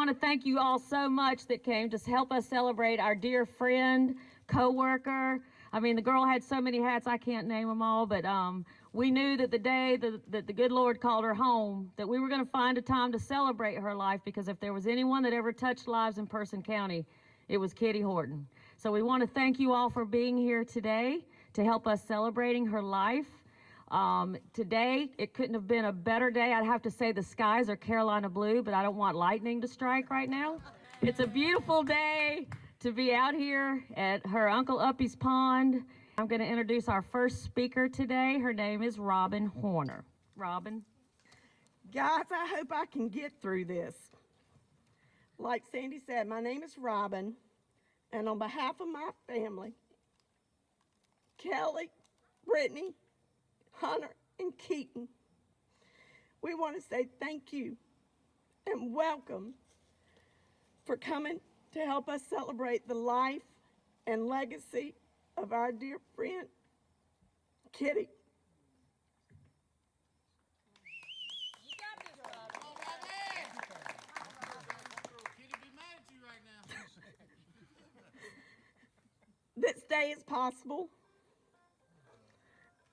want to thank you all so much that came to help us celebrate our dear friend, co-worker. I mean, the girl had so many hats, I can't name them all, but we knew that the day that the good Lord called her home, that we were going to find a time to celebrate her life, because if there was anyone that ever touched lives in Person County, it was Kitty Horton. So we want to thank you all for being here today to help us celebrating her life. Today, it couldn't have been a better day. I'd have to say the skies are Carolina blue, but I don't want lightning to strike right now. It's a beautiful day to be out here at her Uncle Uppy's pond. I'm going to introduce our first speaker today. Her name is Robin Horner. Robin. Guys, I hope I can get through this. Like Sandy said, my name is Robin, and on behalf of my family, Kelly, Brittany, Hunter, and Keaton, we want to say thank you and welcome for coming to help us celebrate the life and legacy of our dear friend, Kitty. You got this, Rob. All right, man. Kitty be mad at you right now. This day is possible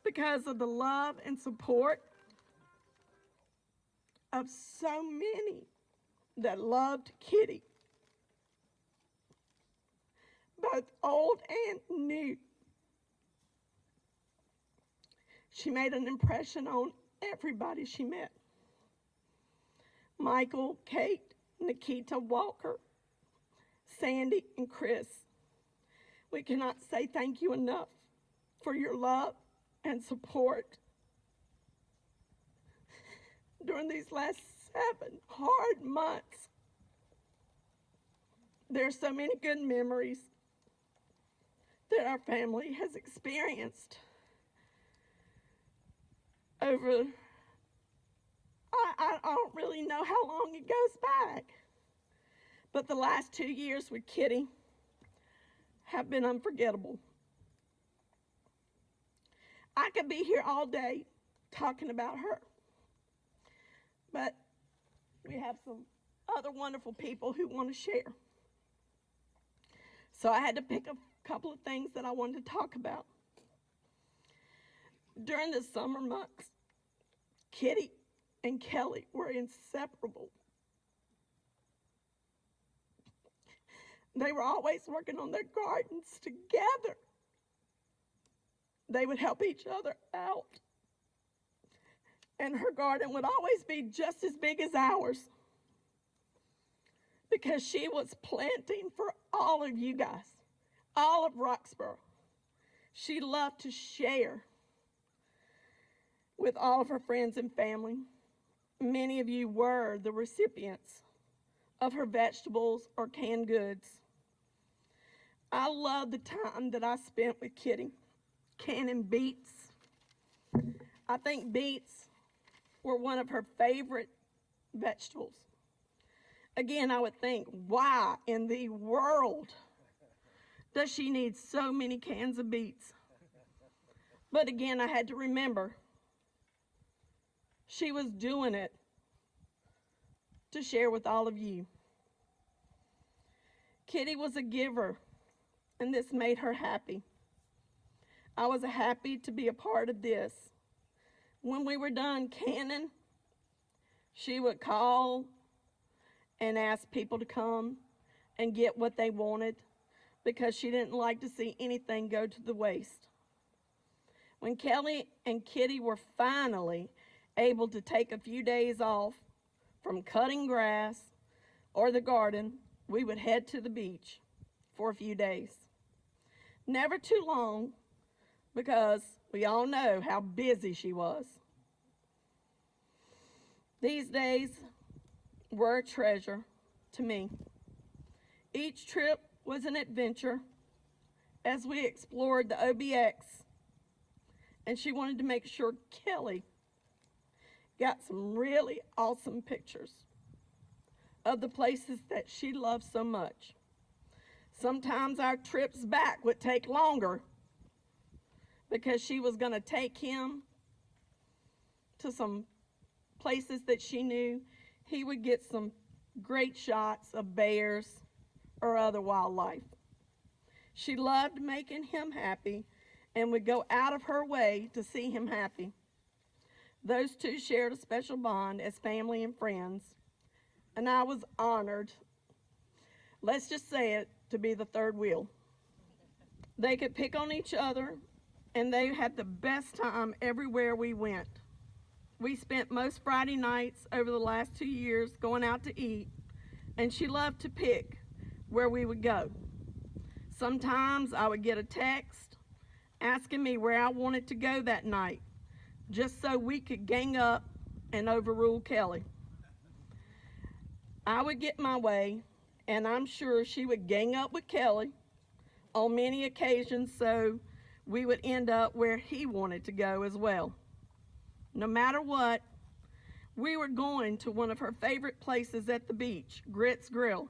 because of the love and support of so many that loved Kitty, both old and new. She made an impression on everybody she met. Michael, Kate, Nikita, Walker, Sandy, and Chris. We cannot say thank you enough for your love and support during these last 7 hard months. There's so many good memories that our family has experienced over, I don't really know how long it goes back, but the last 2 years with Kitty have been unforgettable. I could be here all day talking about her, but we have some other wonderful people who want to share. So I had to pick a couple of things that I wanted to talk about. During the summer months, Kitty and Kelly were inseparable. They were always working on their gardens together. They would help each other out. And her garden would always be just as big as ours, because she was planting for all of you guys, all of Roxborough. She loved to share with all of her friends and family. Many of you were the recipients of her vegetables or canned goods. I love the time that I spent with Kitty canning beets. I think beets were one of her favorite vegetables. Again, I would think, why in the world does she need so many cans of beets? But again, I had to remember she was doing it to share with all of you. Kitty was a giver, and this made her happy. I was happy to be a part of this. When we were done canning, she would call and ask people to come and get what they wanted, because she didn't like to see anything go to the waste. When Kelly and Kitty were finally able to take a few days off from cutting grass or the garden, we would head to the beach for a few days. Never too long, because we all know how busy she was. These days were a treasure to me. Each trip was an adventure as we explored the OBX, and she wanted to make sure Kelly got some really awesome pictures of the places that she loved so much. Sometimes our trips back would take longer because she was going to take him to some places that she knew he would get some great shots of bears or other wildlife. She loved making him happy and would go out of her way to see him happy. Those two shared a special bond as family and friends, and I was honored, let's just say it, to be the third wheel. They could pick on each other, and they had the best time everywhere we went. We spent most Friday nights over the last 2 years going out to eat, and she loved to pick where we would go. Sometimes I would get a text asking me where I wanted to go that night, just so we could gang up and overrule Kelly. I would get my way, and I'm sure she would gang up with Kelly on many occasions, so we would end up where he wanted to go as well. No matter what, we were going to one of her favorite places at the beach, Grits Grill,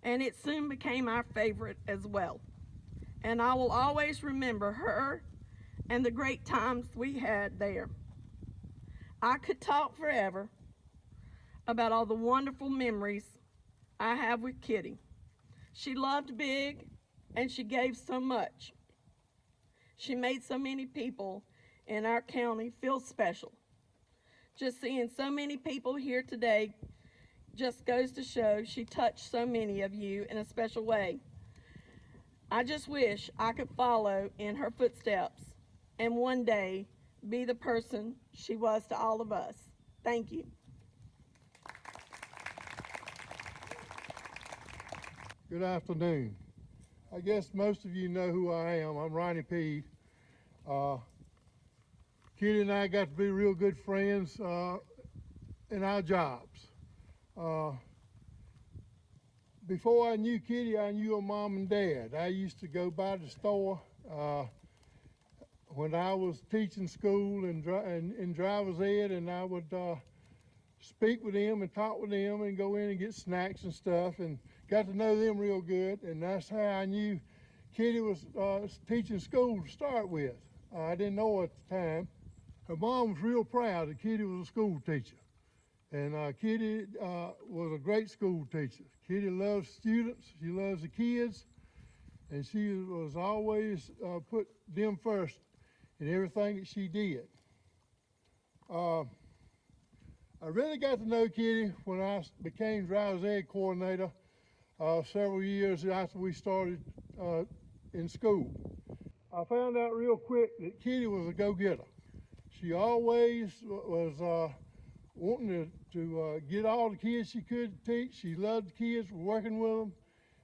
and it soon became our favorite as well. And I will always remember her and the great times we had there. I could talk forever about all the wonderful memories I have with Kitty. She loved big, and she gave so much. She made so many people in our county feel special. Just seeing so many people here today just goes to show she touched so many of you in a special way. I just wish I could follow in her footsteps and one day be the person she was to all of us. Thank you. Good afternoon. I guess most of you know who I am. I'm Ronnie Peed. Kitty and I got to be real good friends in our jobs. Before I knew Kitty, I knew her mom and dad. I used to go by the store when I was teaching school and in driver's ed, and I would speak with them and talk with them and go in and get snacks and stuff, and got to know them real good. And that's how I knew Kitty was teaching school to start with. I didn't know her at the time. Her mom was real proud that Kitty was a school teacher. And Kitty was a great school teacher. Kitty loves students, she loves the kids, and she was always put them first in everything that she did. I really got to know Kitty when I became driver's ed coordinator several years after we started in school. I found out real quick that Kitty was a go-getter. She always was wanting to get all the kids she could teach. She loved the kids, working with them,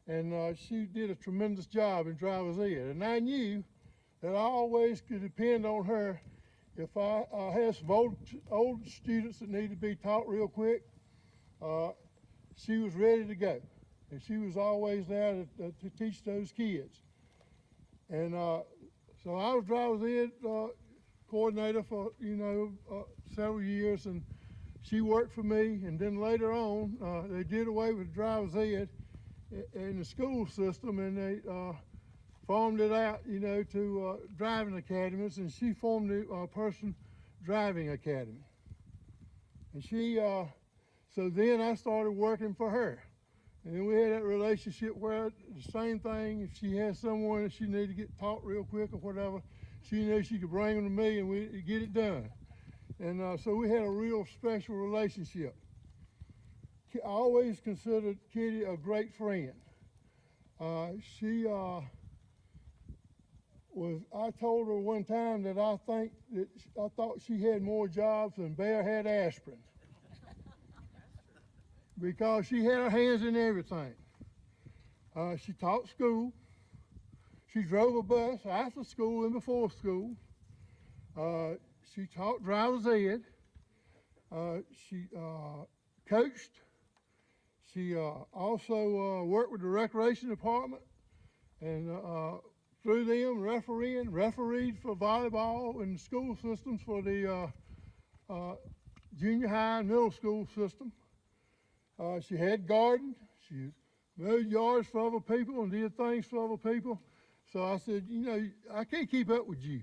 and she did a tremendous job in driver's ed. And I knew that I always could depend on her if I had some old students that needed to be taught real quick. She was ready to go, and she was always there to teach those kids. And so I was driver's ed coordinator for several years, and she worked for me. And then later on, they did away with driver's ed in the school system, and they formed it out, to driving academies, and she formed the Person Driving Academy. And she, so then I started working for her. And then we had that relationship where the same thing, if she had someone that she needed to get taught real quick or whatever, she knew she could bring them to me and we'd get it done. And so we had a real special relationship. I always considered Kitty a great friend. She I told her one time that I thought she had more jobs than Bear had aspirin. Because she had her hands in everything. She taught school. She drove a bus after school and before school. She taught driver's ed. She coached. She also worked with the recreation department, and through them refereed for volleyball in the school systems for the junior high and middle school system. She had gardened. She mowed yards for other people and did things for other people. So I said, I can't keep up with you.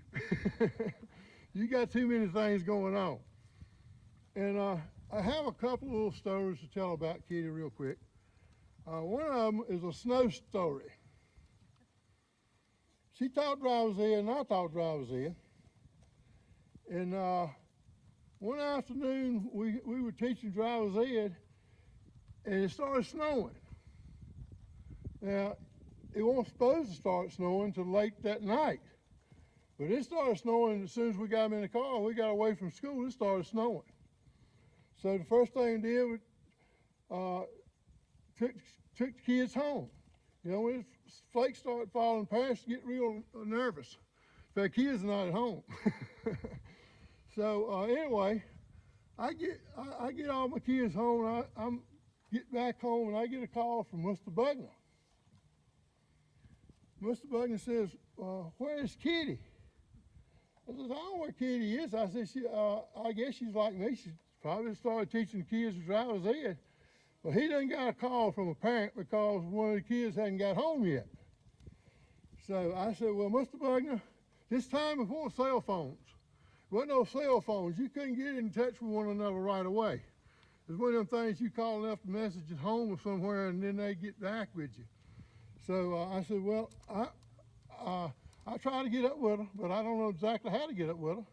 You got too many things going on. And I have a couple of little stories to tell about Kitty real quick. One of them is a snow story. She taught driver's ed and I taught driver's ed. And one afternoon we were teaching driver's ed and it started snowing. Now, it wasn't supposed to start snowing until late that night. But it started snowing as soon as we got them in the car and we got away from school, it started snowing. So the first thing we did was took the kids home. You know, when flakes started falling, parents get real nervous. Their kids are not at home. So anyway, I get all my kids home. I'm get back home and I get a call from Mr. Bugner. Mr. Bugner says, "Where's Kitty?" I said, "I don't know where Kitty is." I said, "I guess she's like me. She probably started teaching kids to driver's ed." Well, he done got a call from a parent because one of the kids hadn't got home yet. So I said, "Well, Mr. Bugner, this time before cell phones. There wasn't no cell phones. You couldn't get in touch with one another right away. It's one of them things you call enough messages home or somewhere and then they get back with you." So I said, "Well, I try to get up with her, but I don't know exactly how to get up with her."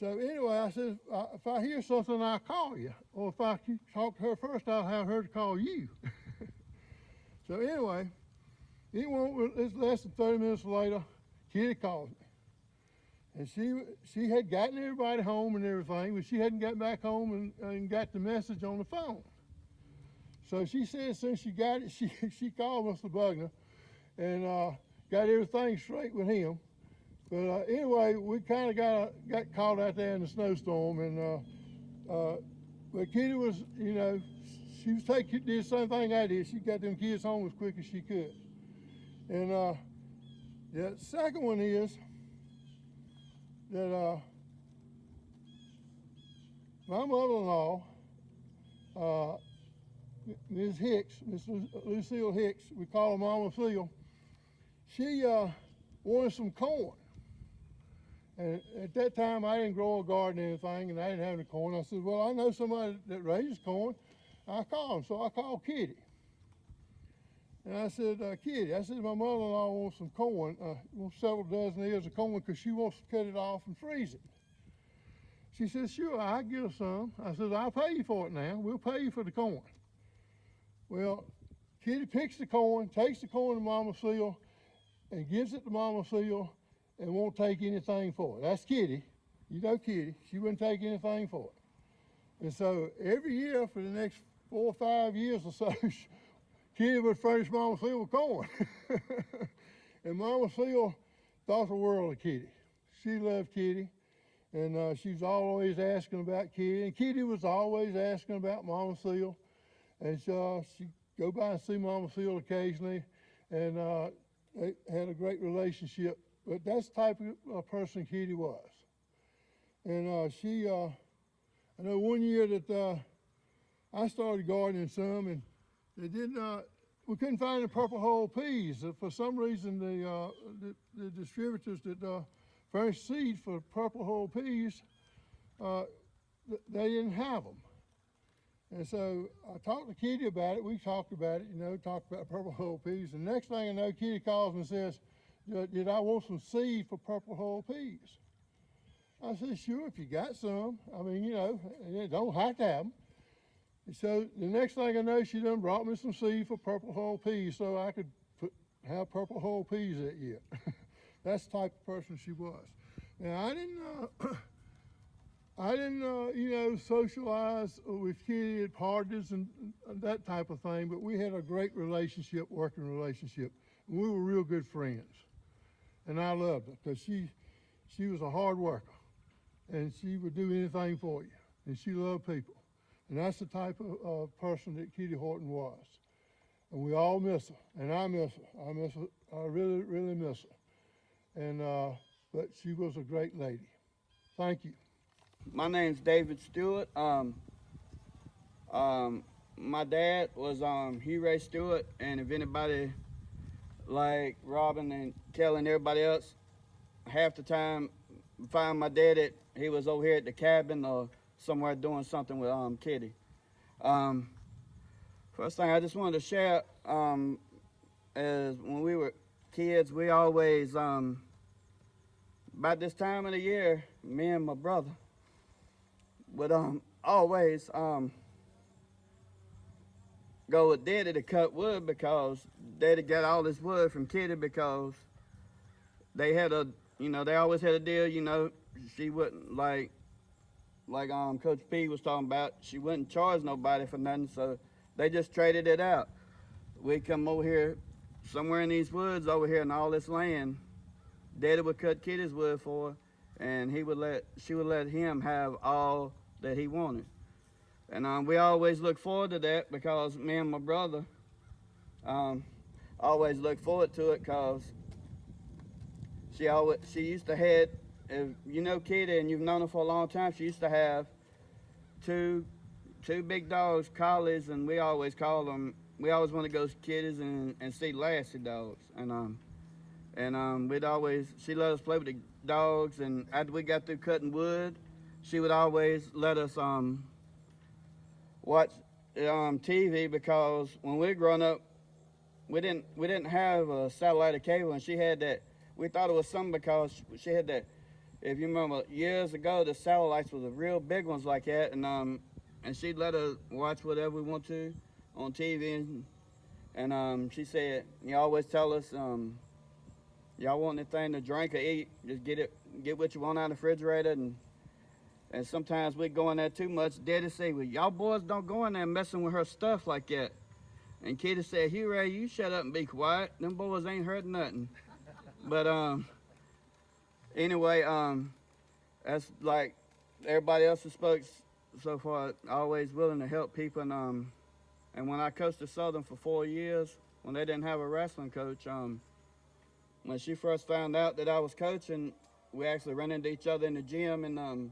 So anyway, I said, "If I hear something, I'll call you. Or if I talk to her first, I'll have her to call you." So anyway, it's less than 30 minutes later, Kitty calls me. And she had gotten everybody home and everything, but she hadn't got back home and got the message on the phone. So she said as soon as she got it, she called Mr. Bugner and got everything straight with him. But anyway, we kind of got caught out there in the snowstorm, and but Kitty was, you know, she was did the same thing I did. She got them kids home as quick as she could. And the second one is that my mother-in-law, Ms. Hicks, Miss Lucille Hicks, we call her Mama Lucille, she wanted some corn. And at that time, I didn't grow a garden or anything, and I didn't have any corn. I said, "Well, I know somebody that raises corn." I called him, so I called Kitty. And I said, "Kitty," I said, "my mother-in-law wants some corn, wants several dozen ears of corn because she wants to cut it off and freeze it." She said, "Sure, I'll get her some." I said, "I'll pay you for it now. We'll pay you for the corn." Well, Kitty picks the corn, takes the corn to Mama Seal, and gives it to Mama Seal and won't take anything for it. That's Kitty. You know Kitty. She wouldn't take anything for it. And so every year for the next 4 or 5 years or so, Kitty would furnish Mama Seal with corn. And Mama Seal thought the world of Kitty. She loved Kitty, and she was always asking about Kitty, and Kitty was always asking about Mama Seal. And she'd go by and see Mama Seal occasionally, and they had a great relationship. But that's the type of person Kitty was. And I know one year that I started gardening some, and they we couldn't find the purple hull peas. For some reason, the distributors that furnished seed for purple hull peas, they didn't have them. And so I talked to Kitty about it. We talked about it, you know, talked about purple hull peas. And the next thing I know, Kitty calls me and says, "Did I want some seed for purple hull peas?" I said, "Sure, if you got some. I mean, you know, you don't have to have them." And so the next thing I know, she done brought me some seed for purple hull peas so I could have purple hull peas that year. That's the type of person she was. Now, I didn't, you know, socialize with Kitty at parties and that type of thing, but we had a great relationship, working relationship. And we were real good friends. And I loved her because she was a hard worker, and she would do anything for you, and she loved people. And that's the type of person that Kitty Horton was. And we all miss her, and I miss her. I really, really miss her. And, but she was a great lady. Thank you. My name's David Stewart. My dad was Hugh Ray Stewart, and if anybody like Robin and Kelly and everybody else, half the time find my dad he was over here at the cabin or somewhere doing something with Kitty. First thing I just wanted to share is when we were kids, we always about this time of the year, me and my brother would always go with Daddy to cut wood because Daddy got all this wood from Kitty because they had they always had a deal, she wouldn't like Coach P was talking about, she wouldn't charge nobody for nothing, so they just traded it out. We come over here, somewhere in these woods over here in all this land, Daddy would cut Kitty's wood for her, and she would let him have all that he wanted. And we always look forward to that because me and my brother always look forward to it because she used to have, if you know Kitty and you've known her for a long time, she used to have two big dogs, collies, and we always want to go to Kitty's and see Lassie dogs. She let us play with the dogs, and after we got through cutting wood, she would always let us watch TV because when we were growing up, we didn't have a satellite or cable, and she had that. We thought it was something because she had that. If you remember, years ago, the satellites were the real big ones like that, and she'd let us watch whatever we want to on TV, and she said, "You always tell us, y'all want anything to drink or eat, just get what you want out of the refrigerator." And sometimes we go in there too much. Daddy say, "Well, y'all boys don't go in there messing with her stuff like that." And Kitty said, "Hooray, you shut up and be quiet. Them boys ain't heard nothing." But anyway, that's like everybody else who spoke so far, always willing to help people. And when I coached at Southern for 4 years, when they didn't have a wrestling coach, when she first found out that I was coaching, we actually ran into each other in the gym, and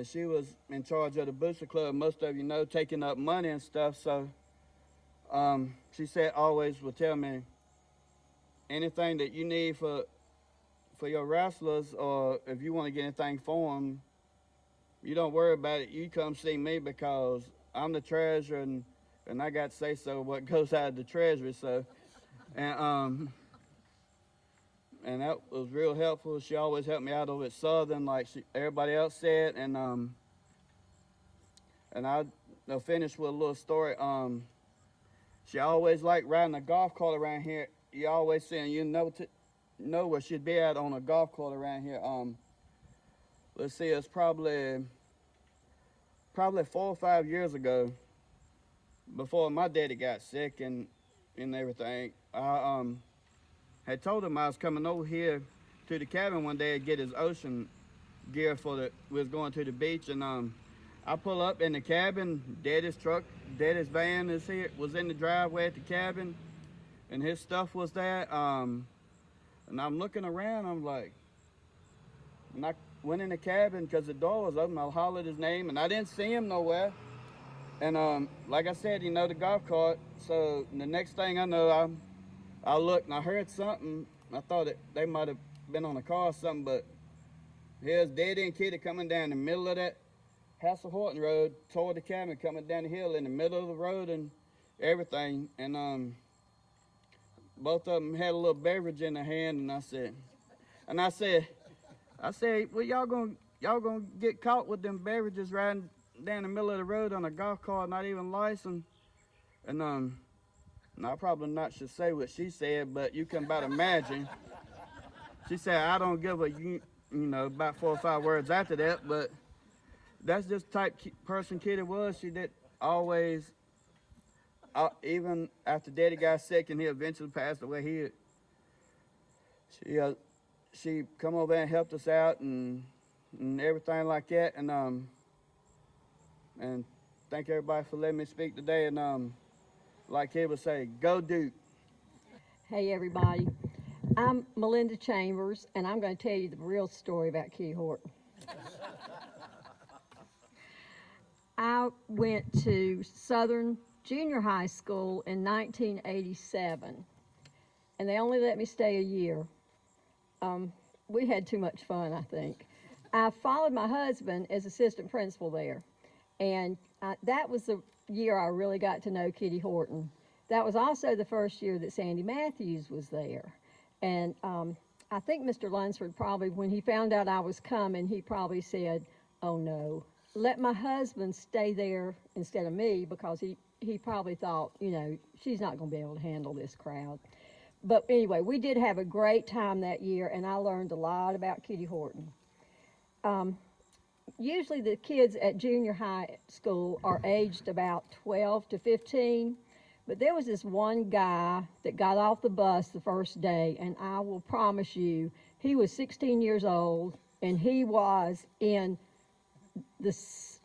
she was in charge of the Booster Club, most of you know, taking up money and stuff. So she said always would tell me, anything that you need for your wrestlers, or if you want to get anything for them, you don't worry about it. You come see me because I'm the treasurer, and I got to say so what goes out of the treasury. So, and that was real helpful. She always helped me out over at Southern, like everybody else said. And I'll finish with a little story. She always liked riding a golf cart around here. You always saying you know where she'd be at on a golf cart around here. Let's see, it's probably 4 or 5 years ago, before my daddy got sick and everything. I had told him I was coming over here to the cabin one day to get his ocean gear we was going to the beach, and I pull up in the cabin, Daddy's van was in the driveway at the cabin, and his stuff was there, and I'm looking around, I'm like, and I went in the cabin because the door was open, I hollered his name, and I didn't see him nowhere, and like I said, the golf cart, so the next thing I know, I looked and I heard something. I thought they might have been on a car or something, but here's Daddy and Kitty coming down the middle of that Horton Road toward the cabin, coming down the hill in the middle of the road and everything. And both of them had a little beverage in their hand, and I said, well, y'all gonna get caught with them beverages riding down the middle of the road on a golf cart, not even licensed. And I probably not should say what she said, but you can about imagine. She said, I don't give about 4 or 5 words after that, but that's just the type person Kitty was. She did always, even after Daddy got sick and he eventually passed away, she come over and helped us out and everything like that. And thank everybody for letting me speak today. And like he would say, go Duke. Hey everybody, I'm Melinda Chambers, and I'm going to tell you the real story about Kitty Horton. I went to Southern Junior High School in 1987, and they only let me stay a year. We had too much fun, I think. I followed my husband as assistant principal there. And that was the year I really got to know Kitty Horton. That was also the first year that Sandy Mathews was there. And I think Mr. Lunsford probably, when he found out I was coming, he probably said, oh no, let my husband stay there instead of me, because he probably thought, you know, she's not going to be able to handle this crowd. But anyway, we did have a great time that year, and I learned a lot about Kitty Horton. Usually the kids at junior high school are aged about 12 to 15, but there was this one guy that got off the bus the first day, and I will promise you, he was 16 years old, and he was in the,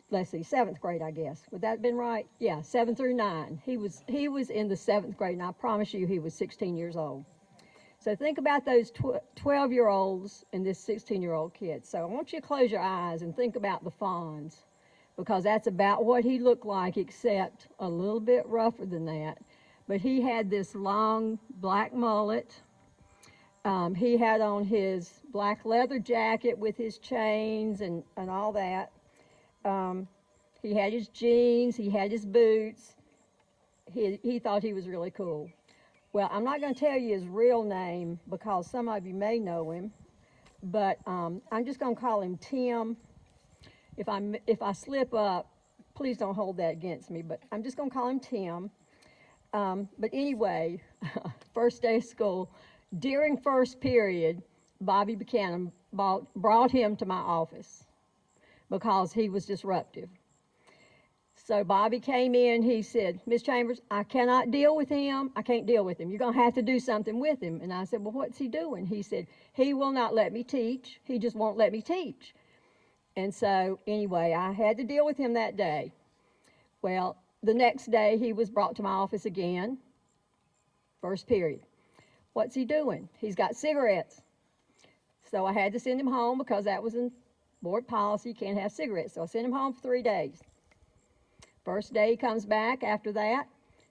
let's see, 7th grade, I guess. Would that have been right? Yeah, 7 through 9. He was in the 7th grade, and I promise you he was 16 years old. So think about those 12-year-olds and this 16-year-old kid. So I want you to close your eyes and think about the Fonz, because that's about what he looked like, except a little bit rougher than that. But he had this long black mullet. He had on his black leather jacket with his chains and all that. He had his jeans, he had his boots. He thought he was really cool. Well, I'm not going to tell you his real name because some of you may know him, but I'm just going to call him Tim. If I slip up, please don't hold that against me, but I'm just going to call him Tim. But anyway, first day of school, during first period, Bobby Buchanan brought him to my office because he was disruptive. So Bobby came in, he said, Ms. Chambers, I cannot deal with him. I can't deal with him. You're going to have to do something with him. And I said, well, what's he doing? He said, he will not let me teach. He just won't let me teach. And so anyway, I had to deal with him that day. Well, the next day he was brought to my office again, first period. What's he doing? He's got cigarettes. So I had to send him home because that was in board policy, you can't have cigarettes. So I sent him home for 3 days. First day he comes back after that,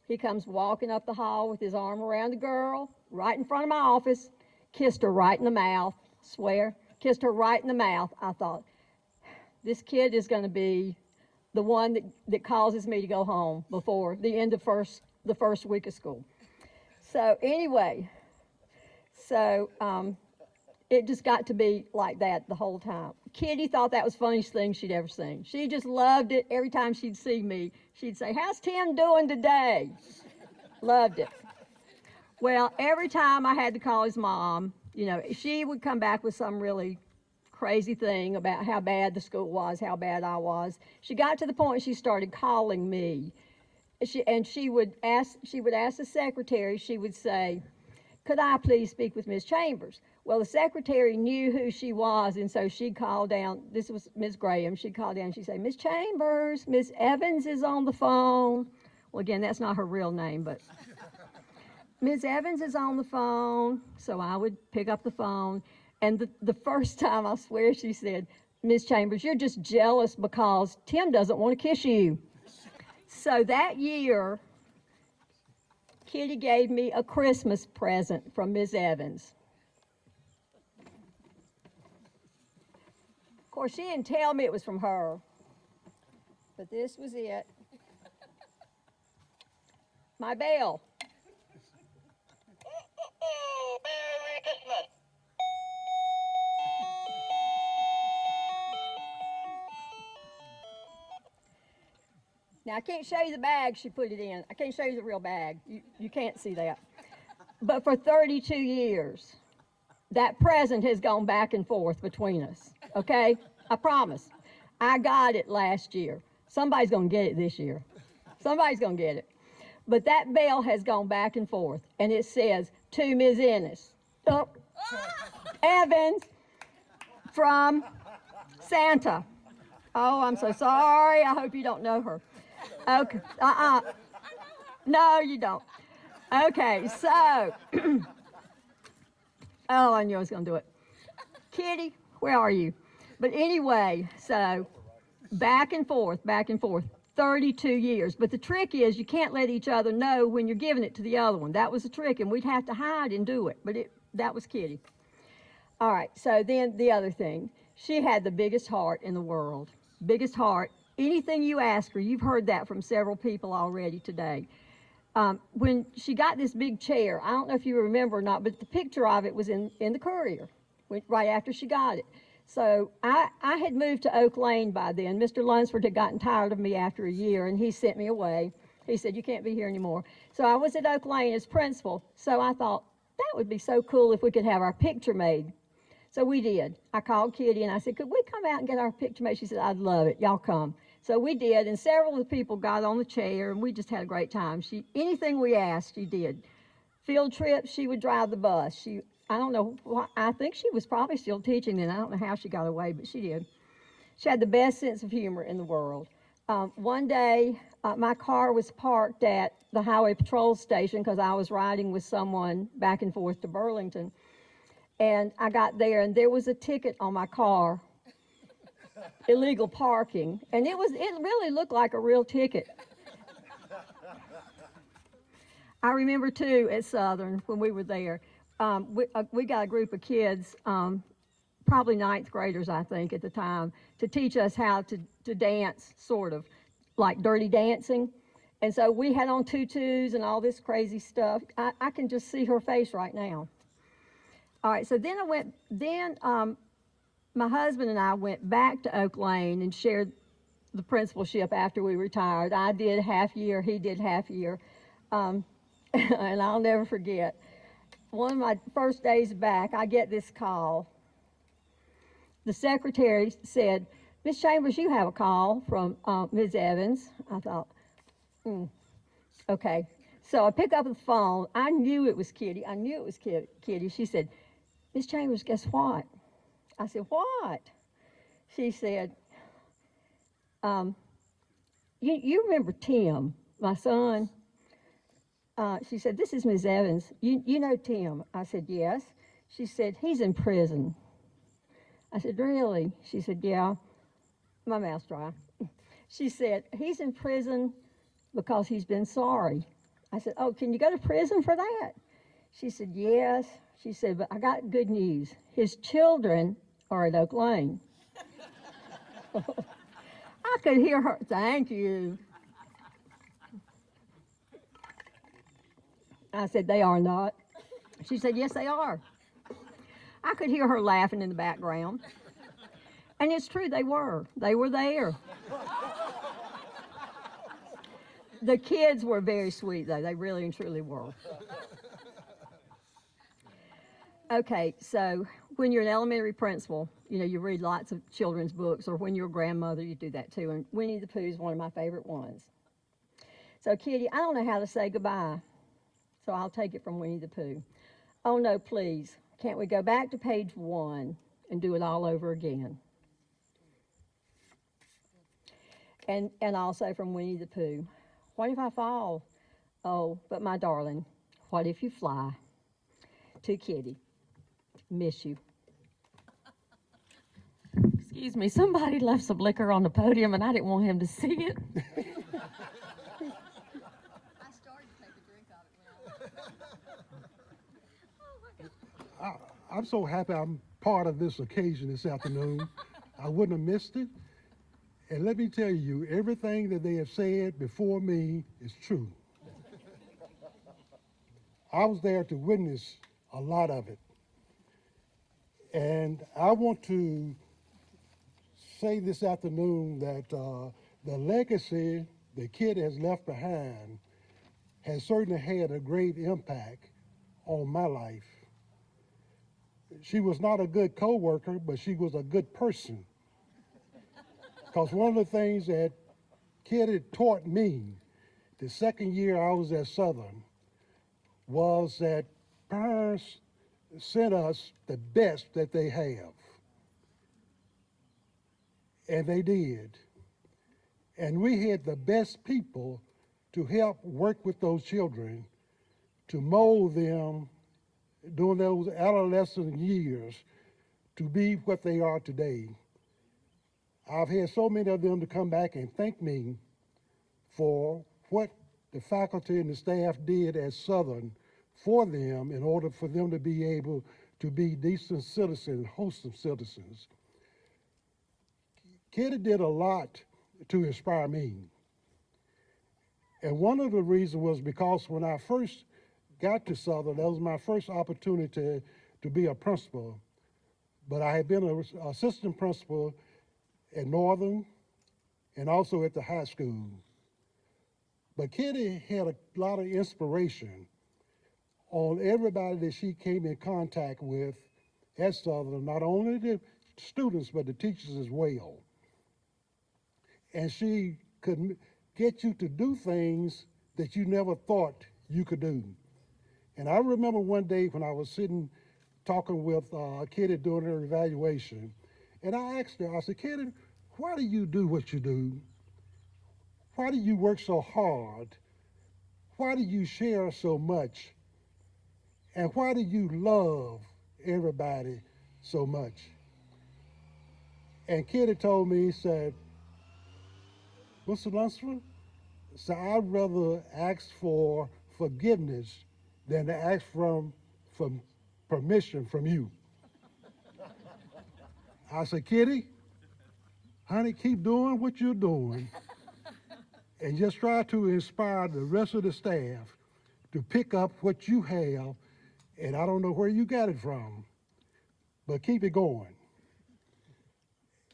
he comes walking up the hall with his arm around the girl, right in front of my office, kissed her right in the mouth, swear, kissed her right in the mouth. I thought, this kid is going to be the one that causes me to go home before the end of the first week of school. So anyway, it just got to be like that the whole time. Kitty thought that was the funniest thing she'd ever seen. She just loved it. Every time she'd see me, she'd say, how's Tim doing today? Loved it. Well, every time I had to call his mom, you know, she would come back with some really crazy thing about how bad the school was, how bad I was. She got to the point she started calling me. She would ask the secretary, she would say, could I please speak with Ms. Chambers? Well, the secretary knew who she was, and so she called down. This was Ms. Graham. She called down and she said, Ms. Chambers, Ms. Evans is on the phone. Well, again, that's not her real name, but Ms. Evans is on the phone. So I would pick up the phone, and the first time, I swear, she said, Ms. Chambers, you're just jealous because Tim doesn't want to kiss you. So that year, Kitty gave me a Christmas present from Ms. Evans. Of course, she didn't tell me it was from her, but this was it. My bell. Merry Christmas. Now, I can't show you the bag she put it in. I can't show you the real bag. You can't see that. But for 32 years, that present has gone back and forth between us, okay? I promise. I got it last year. Somebody's going to get it this year. Somebody's going to get it. But that bell has gone back and forth, and it says, to Ms. Ennis. Oh, Evans from Santa. Oh, I'm so sorry. I hope you don't know her. Okay, No, you don't. Okay, so, oh, I knew I was going to do it. Kitty, where are you? But anyway, so back and forth, 32 years. But the trick is you can't let each other know when you're giving it to the other one. That was the trick, and we'd have to hide and do it. But that was Kitty. All right, so then the other thing. She had the biggest heart in the world, biggest heart. Anything you ask her, you've heard that from several people already today. When she got this big chair, I don't know if you remember or not, but the picture of it was in the Courier right after she got it. So I had moved to Oak Lane by then. Mr. Lunsford had gotten tired of me after a year, and he sent me away. He said, you can't be here anymore. So I was at Oak Lane as principal. So I thought, that would be so cool if we could have our picture made. So we did. I called Kitty and I said, could we come out and get our picture made? She said, I'd love it. Y'all come. So we did, and several of the people got on the chair, and we just had a great time. Anything we asked, she did. Field trips, she would drive the bus. I don't know, I think she was probably still teaching then. I don't know how she got away, but she did. She had the best sense of humor in the world. One day, my car was parked at the highway patrol station because I was riding with someone back and forth to Burlington. And I got there, and there was a ticket on my car, illegal parking, and it really looked like a real ticket. I remember too at Southern when we were there, we got a group of kids, probably ninth graders I think at the time, to teach us how to dance, sort of like dirty dancing. And so we had on tutus and all this crazy stuff. I can just see her face right now. All right, so then my husband and I went back to Oak Lane and shared the principalship after we retired. I did half year, he did half year. And I'll never forget, one of my first days back, I get this call. The secretary said, Miss Chambers, you have a call from Ms. Evans. I thought, okay. So I pick up the phone. I knew it was Kitty. Kitty. She said, Miss Chambers, guess what? I said, what? She said, you remember Tim, my son? She said, this is Ms. Evans. You know Tim? I said, yes. She said, he's in prison. I said, really? She said, yeah. My mouth's dry. She said, he's in prison because he's been sorry. I said, oh, can you go to prison for that? She said, yes. She said, but I got good news. His children are at Oak Lane. I could hear her, thank you. I said, they are not. She said, yes, they are. I could hear her laughing in the background. And it's true, they were. They were there. The kids were very sweet, though. They really and truly were. Okay, so when you're an elementary principal, you read lots of children's books, or when you're a grandmother, you do that too. And Winnie the Pooh is one of my favorite ones. So, Kitty, I don't know how to say goodbye, so I'll take it from Winnie the Pooh. Oh, no, please. Can't we go back to page 1 and do it all over again? And also from Winnie the Pooh. What if I fall? Oh, but my darling, what if you fly? To Kitty. Miss you. Excuse me, somebody left some liquor on the podium and I didn't want him to see it. I started to take a drink of it. I'm so happy I'm part of this occasion this afternoon. I wouldn't have missed it. And let me tell you, everything that they have said before me is true. I was there to witness a lot of it. And I want to say this afternoon that the legacy the kid has left behind has certainly had a great impact on my life. She was not a good co-worker, but she was a good person. Because one of the things that Kid had taught me the second year I was at Southern was that parents sent us the best that they have. And they did. And we had the best people to help work with those children to mold them during those adolescent years to be what they are today. I've had so many of them to come back and thank me for what the faculty and the staff did at Southern for them in order for them to be able to be decent citizens, wholesome citizens. Kitty did a lot to inspire me. And one of the reasons was because when I first got to Southern, that was my first opportunity to be a principal. But I had been an assistant principal at Northern and also at the high school. But Kitty had a lot of inspiration on everybody that she came in contact with at Southern, not only the students, but the teachers as well. And she could get you to do things that you never thought you could do. And I remember one day when I was sitting talking with Kitty during her evaluation, and I asked her, I said, Kitty, why do you do what you do? Why do you work so hard? Why do you share so much? And why do you love everybody so much? And Kitty told me, he said, Mr. Lunsford, so I'd rather ask for forgiveness than to ask for permission from you. I said, Kitty, honey, keep doing what you're doing and just try to inspire the rest of the staff to pick up what you have, and I don't know where you got it from, but keep it going.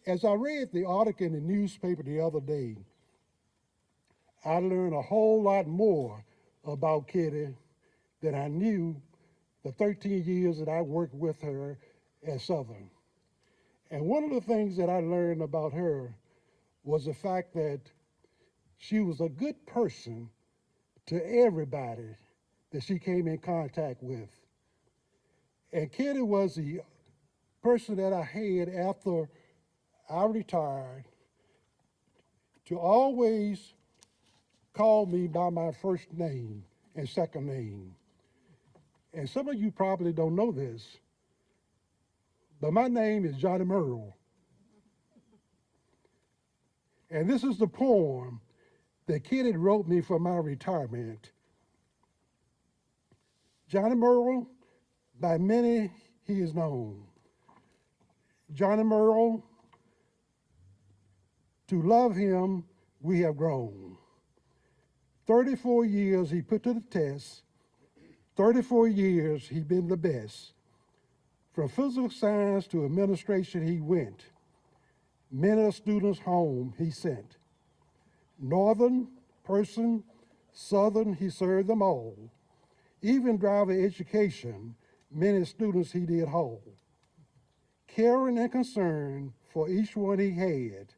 As I read the article in the newspaper the other day, I learned a whole lot more about Kitty than I knew the 13 years that I worked with her at Southern. And one of the things that I learned about her was the fact that she was a good person to everybody that she came in contact with. And Kitty was the person that I had after I retired to always call me by my first name and second name. And some of you probably don't know this, but my name is Johnny Merle. And this is the poem that Kitty wrote me for my retirement. Johnny Merle, by many he is known. Johnny Merle, to love him we have grown. 34 years he put to the test. 34 years he been the best. From physical science to administration he went. Many students home he sent. Northern, person, Southern, he served them all. Even driver education, many students he did whole. Caring and concern for each one he had,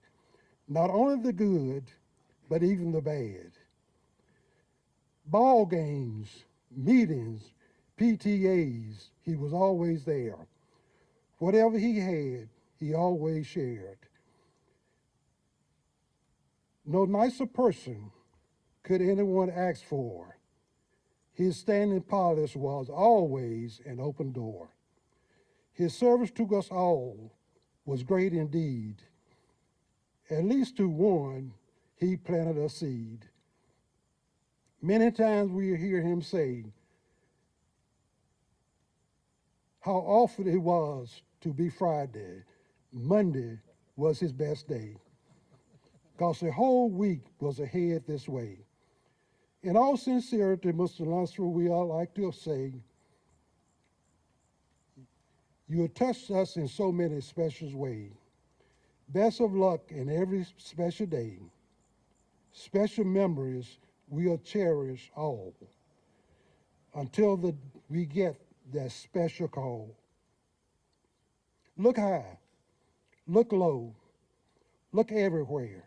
not only the good, but even the bad. Ball games, meetings, PTAs, he was always there. Whatever he had, he always shared. No nicer person could anyone ask for. His standing polish was always an open door. His service to us all was great indeed. At least to one, he planted a seed. Many times we hear him say how often it was to be Friday. Monday was his best day, because the whole week was ahead this way. In all sincerity, Mr. Lunsford, we all like to say, you have touched us in so many special ways. Best of luck in every special day. Special memories we'll cherish all until we get that special call. Look high, look low, look everywhere,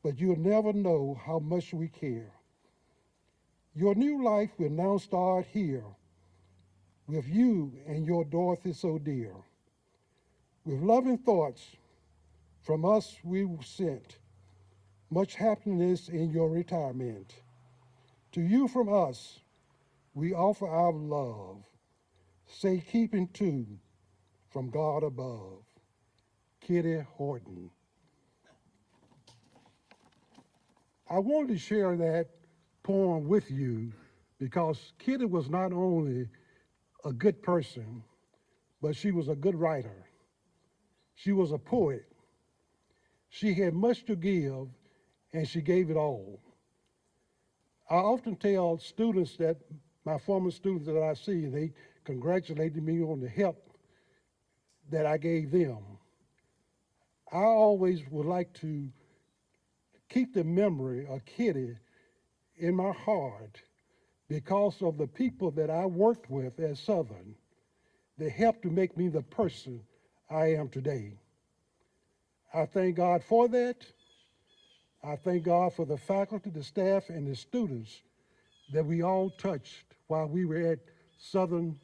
but you'll never know how much we care. Your new life will now start here with you and your Dorothy so dear. With loving thoughts from us we sent, much happiness in your retirement. To you from us, we offer our love. Say keeping two from God above. Kitty Horton. I wanted to share that poem with you because Kitty was not only a good person, but she was a good writer. She was a poet. She had much to give, and she gave it all. I often tell students that, my former students that I see, they congratulated me on the help that I gave them. I always would like to keep the memory of Kitty in my heart because of the people that I worked with at Southern that helped to make me the person I am today. I thank God for that. I thank God for the faculty, the staff, and the students that we all touched while we were at Southern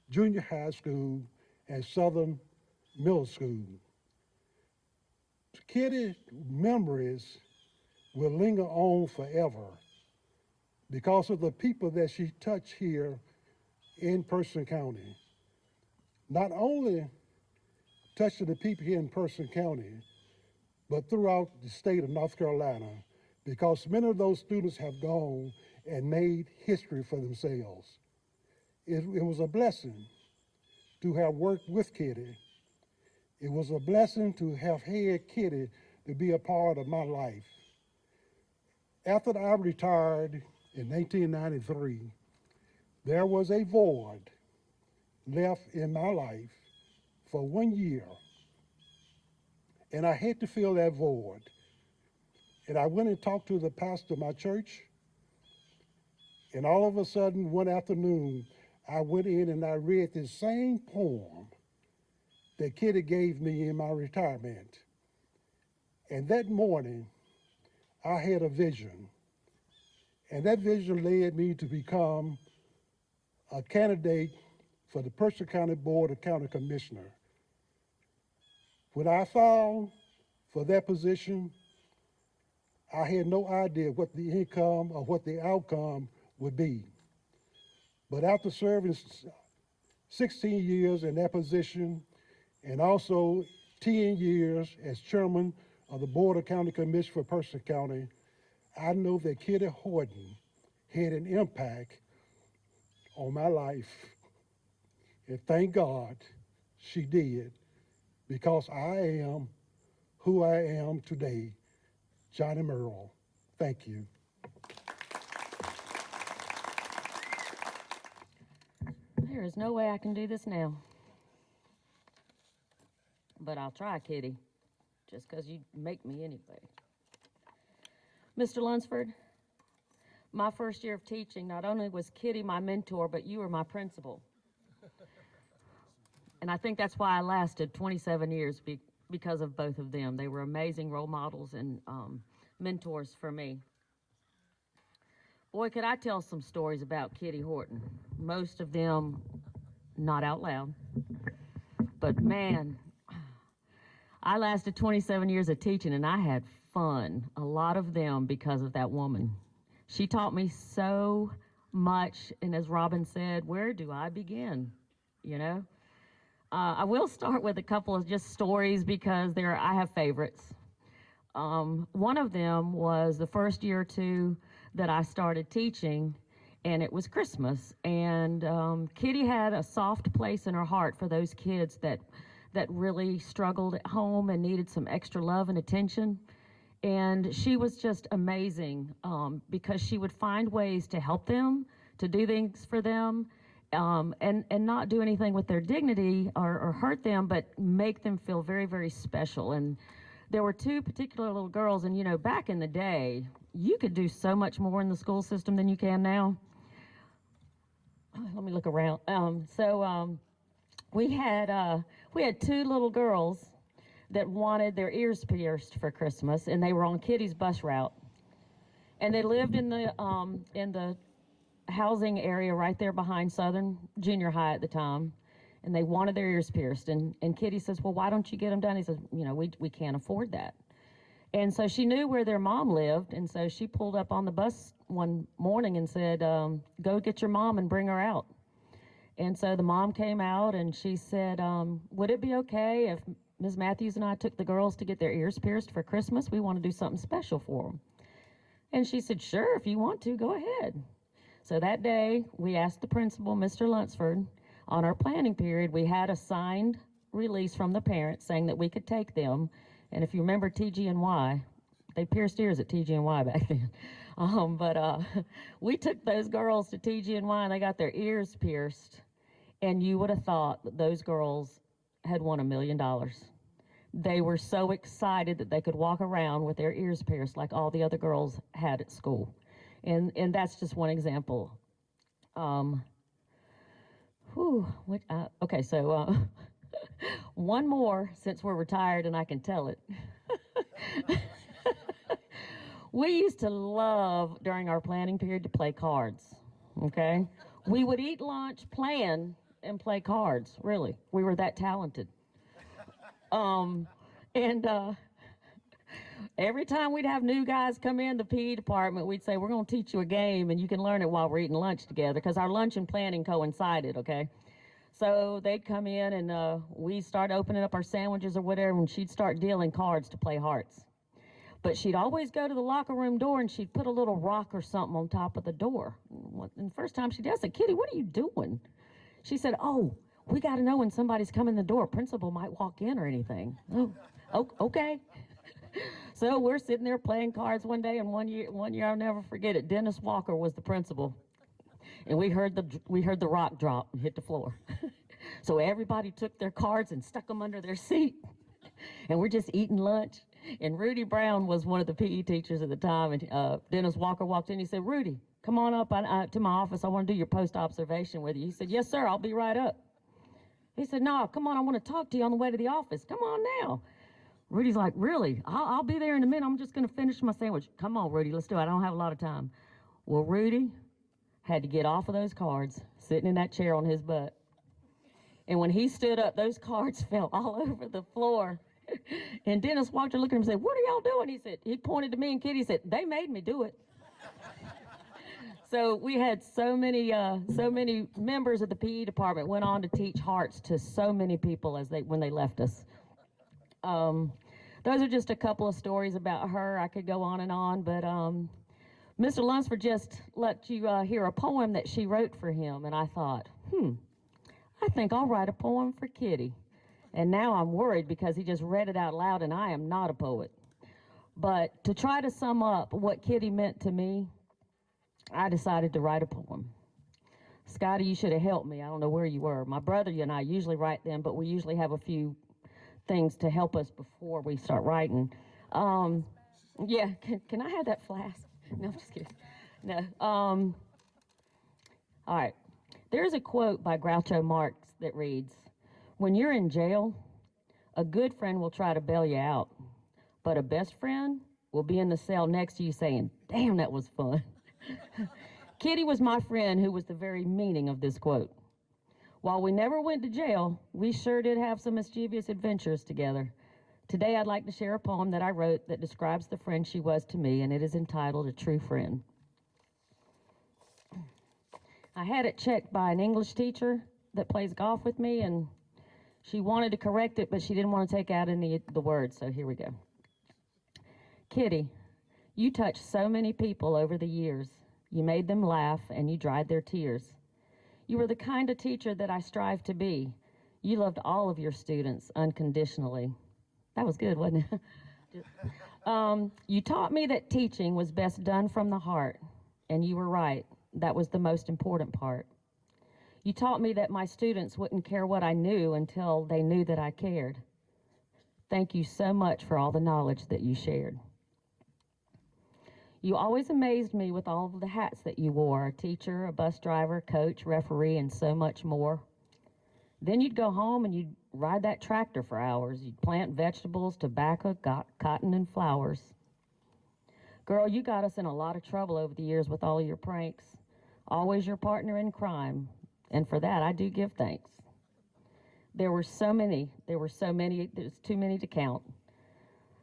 Junior High School and Southern Middle School. Kitty's memories will linger on forever because of the people that she touched here in Person County. Not only touching the people here in Person County, but throughout the state of North Carolina, because many of those students have gone and made history for themselves. It was a blessing to have worked with Kitty. It was a blessing to have had Kitty to be a part of my life. After I retired in 1993, there was a void left in my life for 1 year. And I had to fill that void. And I went and talked to the pastor of my church. And all of a sudden, one afternoon, I went in and I read this same poem that Kitty gave me in my retirement. And that morning, I had a vision. And that vision led me to become a candidate for the Person County Board of County Commissioner. When I filed for that position, I had no idea what the income or what the outcome would be. But after serving 16 years in that position and also 10 years as chairman of the Board of County Commission for Person County, I know that Kitty Horton had an impact on my life. And thank God she did, because I am who I am today, Johnny Merle. Thank you. There is no way I can do this now. But I'll try, Kitty, just because you make me anyway. Mr. Lunsford, my first year of teaching, not only was Kitty my mentor, but you were my principal. And I think that's why I lasted 27 years, because of both of them. They were amazing role models and mentors for me. Boy, could I tell some stories about Kitty Horton. Most of them not out loud. But man, I lasted 27 years of teaching and I had fun, a lot of them because of that woman. She taught me so much, and as Robin said, where do I begin, you know? I will start with a couple of just stories because I have favorites. One of them was the first year or two that I started teaching, and it was Christmas. And Kitty had a soft place in her heart for those kids that really struggled at home and needed some extra love and attention. And she was just amazing because she would find ways to help them, to do things for them, and not do anything with their dignity or hurt them, but make them feel very, very special. And there were two particular little girls, and you know, back in the day, you could do so much more in the school system than you can now. Let me look around. We had two little girls that wanted their ears pierced for Christmas, and they were on Kitty's bus route. And they lived in the housing area right there behind Southern Junior High at the time, and they wanted their ears pierced. And Kitty says, well, why don't you get them done? He says, you know, we can't afford that. And so she knew where their mom lived, and so she pulled up on the bus one morning and said, go get your mom and bring her out. And so the mom came out, and she said, would it be okay if Ms. Mathews and I took the girls to get their ears pierced for Christmas? We want to do something special for them. And she said, sure, if you want to, go ahead. So that day, we asked the principal, Mr. Lunsford, on our planning period, we had a signed release from the parents saying that we could take them And if you remember TG&Y, they pierced ears at TG&Y back then. We took those girls to TG&Y and they got their ears pierced. And you would have thought that those girls had won $1 million. They were so excited that they could walk around with their ears pierced like all the other girls had at school. And that's just one example. Okay, so one more, since we're retired and I can tell it. We used to love, during our planning period, to play cards, okay? We would eat lunch, plan, and play cards, really. We were that talented. Every time we'd have new guys come in the PE department, we'd say, we're going to teach you a game, and you can learn it while we're eating lunch together, because our lunch and planning coincided, okay? So they'd come in, and we'd start opening up our sandwiches or whatever, and she'd start dealing cards to play hearts. But she'd always go to the locker room door, and she'd put a little rock or something on top of the door. And the first time she did, I said, Kitty, what are you doing? She said, oh, we got to know when somebody's coming in the door. Principal might walk in or anything. Oh, okay. So we're sitting there playing cards one day, and one year I'll never forget it. Dennis Walker was the principal, and we heard the rock drop and hit the floor. So everybody took their cards and stuck them under their seat, and we're just eating lunch. And Rudy Brown was one of the PE teachers at the time, and Dennis Walker walked in. He said, Rudy, come on up to my office. I want to do your post-observation with you. He said, yes, sir, I'll be right up. He said, no, come on, I want to talk to you on the way to the office. Come on now. Rudy's like, really? I'll be there in a minute. I'm just going to finish my sandwich. Come on, Rudy, let's do it. I don't have a lot of time. Well, Rudy had to get off of those cards, sitting in that chair on his butt. And when he stood up, those cards fell all over the floor. And Dennis walked and looked at him and said, what are y'all doing? He pointed to me and Kitty. He said, they made me do it. So we had so many members of the PE department went on to teach hearts to so many people when they left us. Those are just a couple of stories about her. I could go on, but Mr. Lunsford just let you hear a poem that she wrote for him, and I thought, I think I'll write a poem for Kitty. And now I'm worried because he just read it out loud, and I am not a poet. But to try to sum up what Kitty meant to me, I decided to write a poem. Scotty, you should have helped me. I don't know where you were. My brother and I usually write them, but we usually have a few things to help us before we start writing. Yeah, can I have that flask? No, I'm just kidding. No. All right. There's a quote by Groucho Marx that reads, when you're in jail, a good friend will try to bail you out, but a best friend will be in the cell next to you saying, damn, that was fun. Kitty was my friend who was the very meaning of this quote. While we never went to jail, we sure did have some mischievous adventures together. Today I'd like to share a poem that I wrote that describes the friend she was to me, and it is entitled A True Friend. I had it checked by an English teacher that plays golf with me, and she wanted to correct it, but she didn't want to take out any of the words, so here we go. Kitty, you touched so many people over the years. You made them laugh, and you dried their tears. You were the kind of teacher that I strive to be. You loved all of your students unconditionally. That was good, wasn't it? You taught me that teaching was best done from the heart, and you were right. That was the most important part. You taught me that my students wouldn't care what I knew until they knew that I cared. Thank you so much for all the knowledge that you shared. You always amazed me with all of the hats that you wore, a teacher, a bus driver, coach, referee, and so much more. Then you'd go home and you'd ride that tractor for hours. You'd plant vegetables, tobacco, cotton, and flowers. Girl, you got us in a lot of trouble over the years with all of your pranks. Always your partner in crime. And for that, I do give thanks. There were so many, there's too many to count.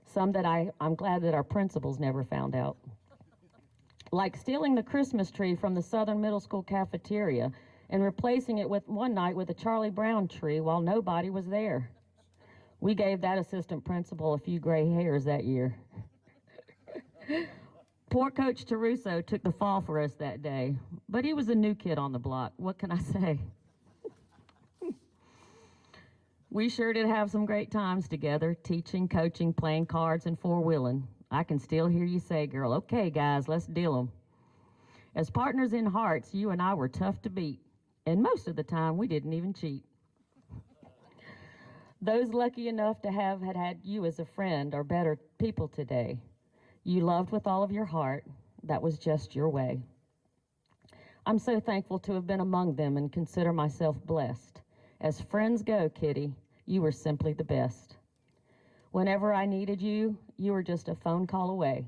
Some that I'm glad that our principals never found out. Like stealing the Christmas tree from the Southern Middle School cafeteria and replacing it one night with a Charlie Brown tree while nobody was there. We gave that assistant principal a few gray hairs that year. Poor Coach Taruso took the fall for us that day, but he was a new kid on the block. What can I say? We sure did have some great times together, teaching, coaching, playing cards, and four-wheeling. I can still hear you say, girl, okay, guys, let's deal 'em. As partners in hearts, you and I were tough to beat, and most of the time, we didn't even cheat. Those lucky enough to have had you as a friend are better people today. You loved with all of your heart. That was just your way. I'm so thankful to have been among them and consider myself blessed. As friends go, Kitty, you were simply the best. Whenever I needed you, you were just a phone call away.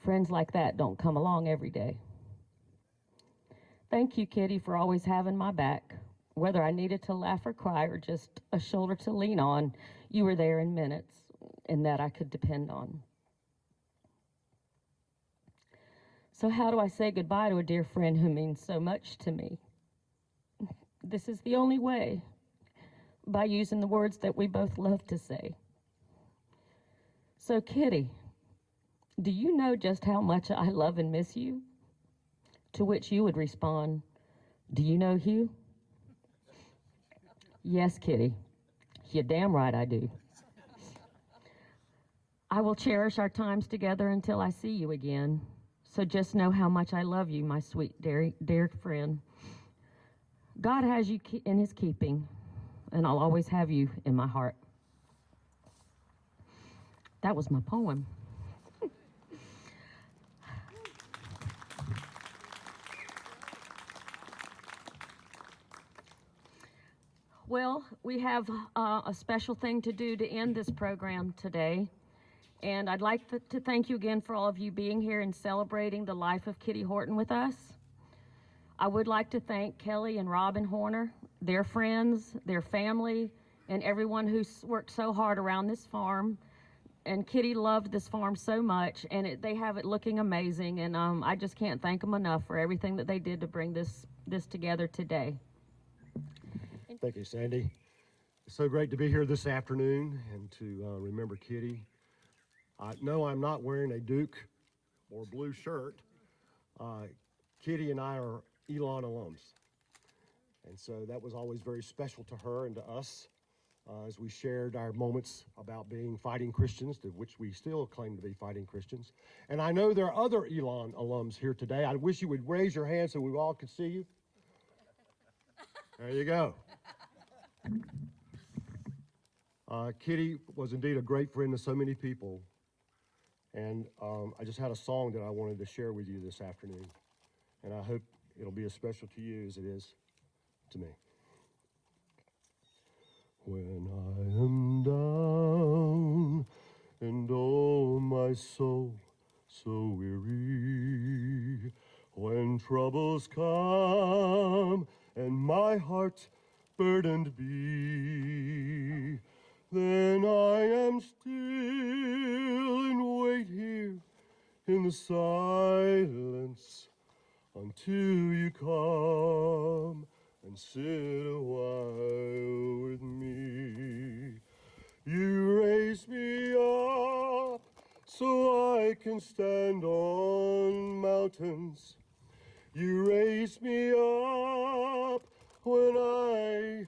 Friends like that don't come along every day. Thank you, Kitty, for always having my back. Whether I needed to laugh or cry or just a shoulder to lean on, you were there in minutes, and that I could depend on. So how do I say goodbye to a dear friend who means so much to me? This is the only way, by using the words that we both love to say. So, Kitty, do you know just how much I love and miss you? To which you would respond, do you know Hugh? Yes, Kitty, you're damn right I do. I will cherish our times together until I see you again. So just know how much I love you, my sweet, dear friend. God has you in his keeping, and I'll always have you in my heart. That was my poem. Well, we have a special thing to do to end this program today. And I'd like to thank you again for all of you being here and celebrating the life of Kitty Horton with us. I would like to thank Kelly and Robin Horner, their friends, their family, and everyone who's worked so hard around this farm. And Kitty loved this farm so much, and they have it looking amazing. And I just can't thank them enough for everything that they did to bring this together today. Thank you, Sandy. It's so great to be here this afternoon and to remember Kitty. No, I'm not wearing a Duke or blue shirt. Kitty and I are Elon alums. And so that was always very special to her and to us as we shared our moments about being fighting Christians, to which we still claim to be fighting Christians. And I know there are other Elon alums here today. I wish you would raise your hand so we all could see you. There you go. Kitty was indeed a great friend to so many people. And I just had a song that I wanted to share with you this afternoon. And I hope it'll be as special to you as it is to me. When I am down and oh my soul so weary, when troubles come and my heart burdened be, then I am still and wait here in the silence until you come and sit a while with me. You raise me up so I can stand on mountains. You raise me up when I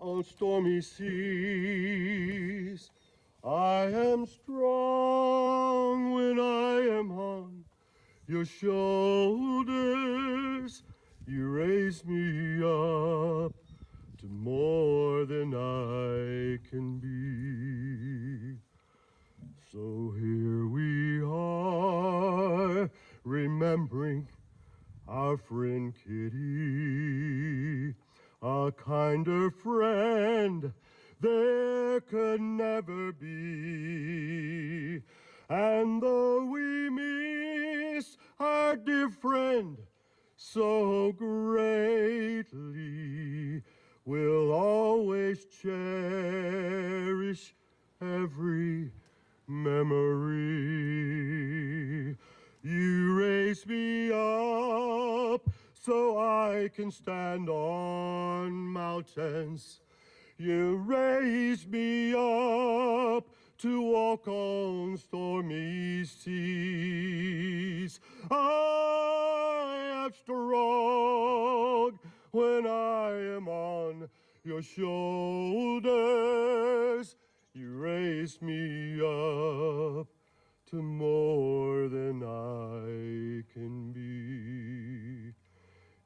on stormy seas. I am strong when I am on your shoulders. You raise me up to more than I can be. So here we are, remembering our friend Kitty. A kinder friend there could never be. And though we miss our dear friend so greatly, we'll always cherish every memory. You raise me up so I can stand on mountains. You raise me up to walk on stormy seas. I am strong when I am on your shoulders. You raised me up to more than I can be.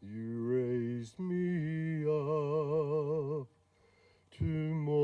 You raised me up to more